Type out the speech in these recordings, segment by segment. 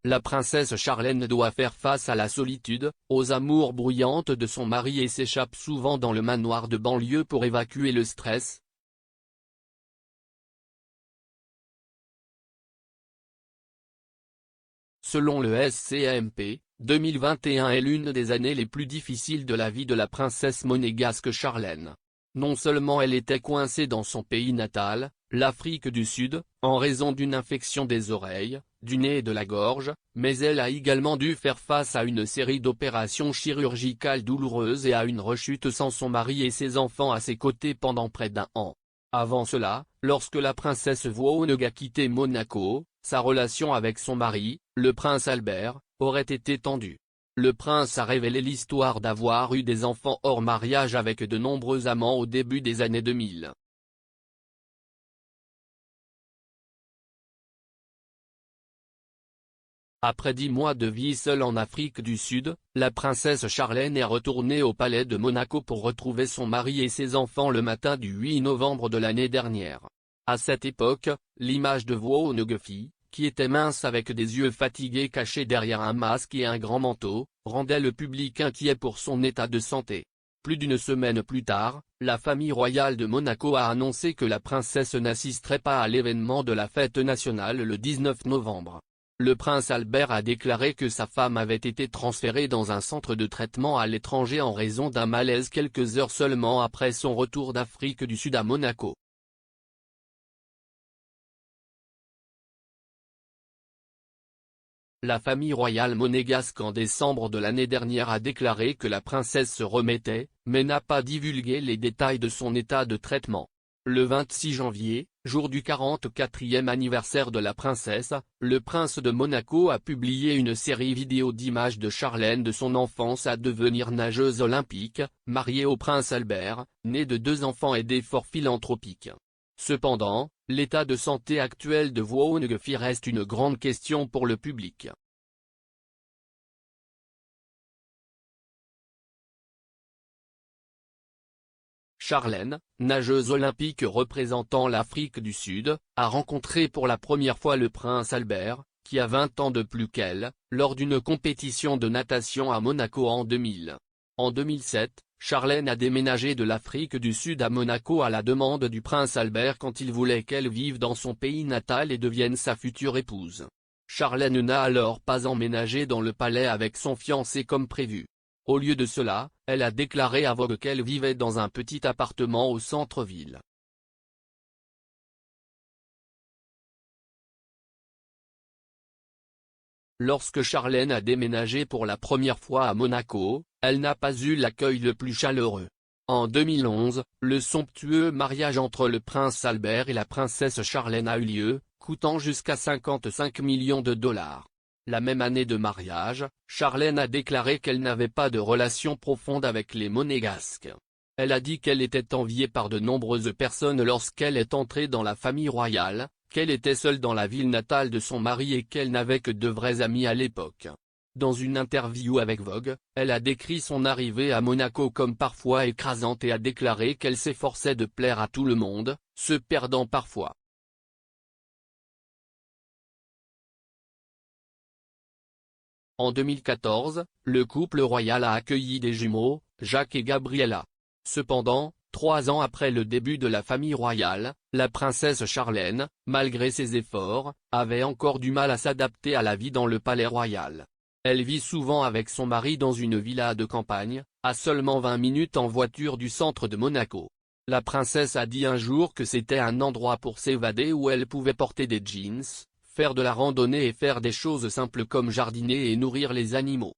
la princesse Charlène doit faire face à la solitude, aux amours bruyantes de son mari et s'échappe souvent dans le manoir de banlieue pour évacuer le stress. Selon le SCAMP, 2021 est l'une des années les plus difficiles de la vie de la princesse monégasque Charlène. Non seulement elle était coincée dans son pays natal, l'Afrique du Sud, en raison d'une infection des oreilles, du nez et de la gorge, mais elle a également dû faire face à une série d'opérations chirurgicales douloureuses et à une rechute sans son mari et ses enfants à ses côtés pendant près d'un an. Avant cela, lorsque la princesse Vooneg a quitté Monaco, sa relation avec son mari, le prince Albert, aurait été tendue. Le prince a révélé l'histoire d'avoir eu des enfants hors mariage avec de nombreux amants au début des années 2000. Après 10 mois de vie seule en Afrique du Sud, la princesse Charlène est retournée au palais de Monaco pour retrouver son mari et ses enfants le matin du 8 novembre de l'année dernière. À cette époque, l'image de Vooneg, qui était mince avec des yeux fatigués cachés derrière un masque et un grand manteau, rendait le public inquiet pour son état de santé. Plus d'une semaine plus tard, la famille royale de Monaco a annoncé que la princesse n'assisterait pas à l'événement de la fête nationale le 19 novembre. Le prince Albert a déclaré que sa femme avait été transférée dans un centre de traitement à l'étranger en raison d'un malaise quelques heures seulement après son retour d'Afrique du Sud à Monaco. La famille royale monégasque en décembre de l'année dernière a déclaré que la princesse se remettait, mais n'a pas divulgué les détails de son état de traitement. Le 26 janvier, jour du 44e anniversaire de la princesse, le prince de Monaco a publié une série vidéo d'images de Charlène de son enfance à devenir nageuse olympique, mariée au prince Albert, née de 2 enfants et d'efforts philanthropiques. Cependant, l'état de santé actuel de Vooneg reste une grande question pour le public. Charlène, nageuse olympique représentant l'Afrique du Sud, a rencontré pour la première fois le prince Albert, qui a 20 ans de plus qu'elle, lors d'une compétition de natation à Monaco en 2000. En 2007, Charlène a déménagé de l'Afrique du Sud à Monaco à la demande du prince Albert quand il voulait qu'elle vive dans son pays natal et devienne sa future épouse. Charlène n'a alors pas emménagé dans le palais avec son fiancé comme prévu. Au lieu de cela, elle a déclaré à Vogue qu'elle vivait dans un petit appartement au centre-ville. Lorsque Charlène a déménagé pour la première fois à Monaco, elle n'a pas eu l'accueil le plus chaleureux. En 2011, le somptueux mariage entre le prince Albert et la princesse Charlène a eu lieu, coûtant jusqu'à 55 millions de dollars. La même année de mariage, Charlène a déclaré qu'elle n'avait pas de relation profonde avec les Monégasques. Elle a dit qu'elle était enviée par de nombreuses personnes lorsqu'elle est entrée dans la famille royale, qu'elle était seule dans la ville natale de son mari et qu'elle n'avait que de vrais amis à l'époque. Dans une interview avec Vogue, elle a décrit son arrivée à Monaco comme parfois écrasante et a déclaré qu'elle s'efforçait de plaire à tout le monde, se perdant parfois. En 2014, le couple royal a accueilli des jumeaux, Jacques et Gabriella. Cependant, 3 ans après le début de la famille royale, la princesse Charlène, malgré ses efforts, avait encore du mal à s'adapter à la vie dans le palais royal. Elle vit souvent avec son mari dans une villa de campagne, à seulement 20 minutes en voiture du centre de Monaco. La princesse a dit un jour que c'était un endroit pour s'évader où elle pouvait porter des jeans, faire de la randonnée et faire des choses simples comme jardiner et nourrir les animaux.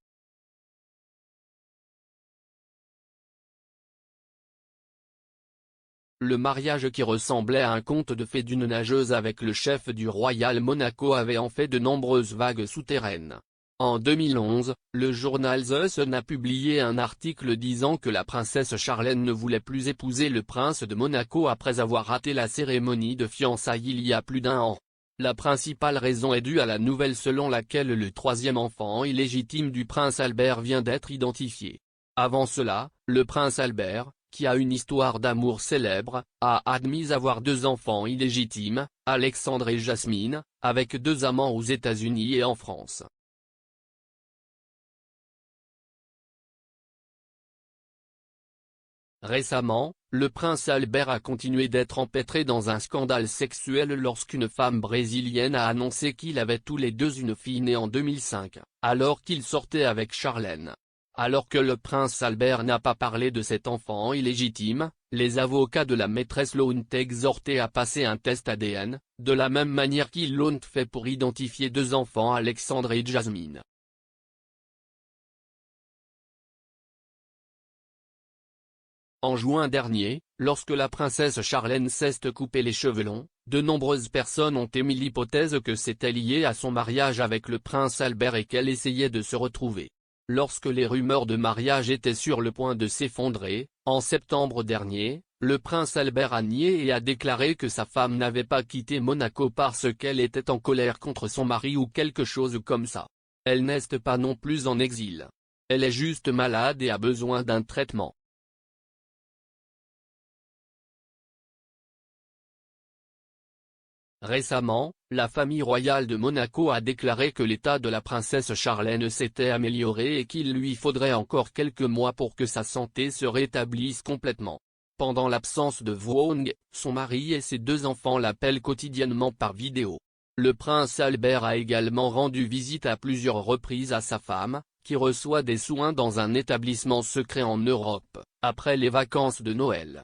Le mariage qui ressemblait à un conte de fées d'une nageuse avec le chef du Royal Monaco avait en fait de nombreuses vagues souterraines. En 2011, le journal The Sun a publié un article disant que la princesse Charlène ne voulait plus épouser le prince de Monaco après avoir raté la cérémonie de fiançailles il y a plus d'1 an. La principale raison est due à la nouvelle selon laquelle le 3e enfant illégitime du prince Albert vient d'être identifié. Avant cela, le prince Albert, qui a une histoire d'amour célèbre, a admis avoir 2 enfants illégitimes, Alexandre et Jasmine, avec 2 amants aux États-Unis et en France. Récemment, le prince Albert a continué d'être empêtré dans un scandale sexuel lorsqu'une femme brésilienne a annoncé qu'il avait tous les deux une fille née en 2005, alors qu'il sortait avec Charlène. Alors que le prince Albert n'a pas parlé de cet enfant illégitime, les avocats de la maîtresse l'ont exhorté à passer un test ADN, de la même manière qu'ils l'ont fait pour identifier deux enfants, Alexandre et Jasmine. En juin dernier, lorsque la princesse Charlène s'est coupé les cheveux longs, de nombreuses personnes ont émis l'hypothèse que c'était lié à son mariage avec le prince Albert et qu'elle essayait de se retrouver. Lorsque les rumeurs de mariage étaient sur le point de s'effondrer, en septembre dernier, le prince Albert a nié et a déclaré que sa femme n'avait pas quitté Monaco parce qu'elle était en colère contre son mari ou quelque chose comme ça. Elle n'est pas non plus en exil. Elle est juste malade et a besoin d'un traitement. Récemment, la famille royale de Monaco a déclaré que l'état de la princesse Charlène s'était amélioré et qu'il lui faudrait encore quelques mois pour que sa santé se rétablisse complètement. Pendant l'absence de Wang, son mari et ses deux enfants l'appellent quotidiennement par vidéo. Le prince Albert a également rendu visite à plusieurs reprises à sa femme, qui reçoit des soins dans un établissement secret en Europe, après les vacances de Noël.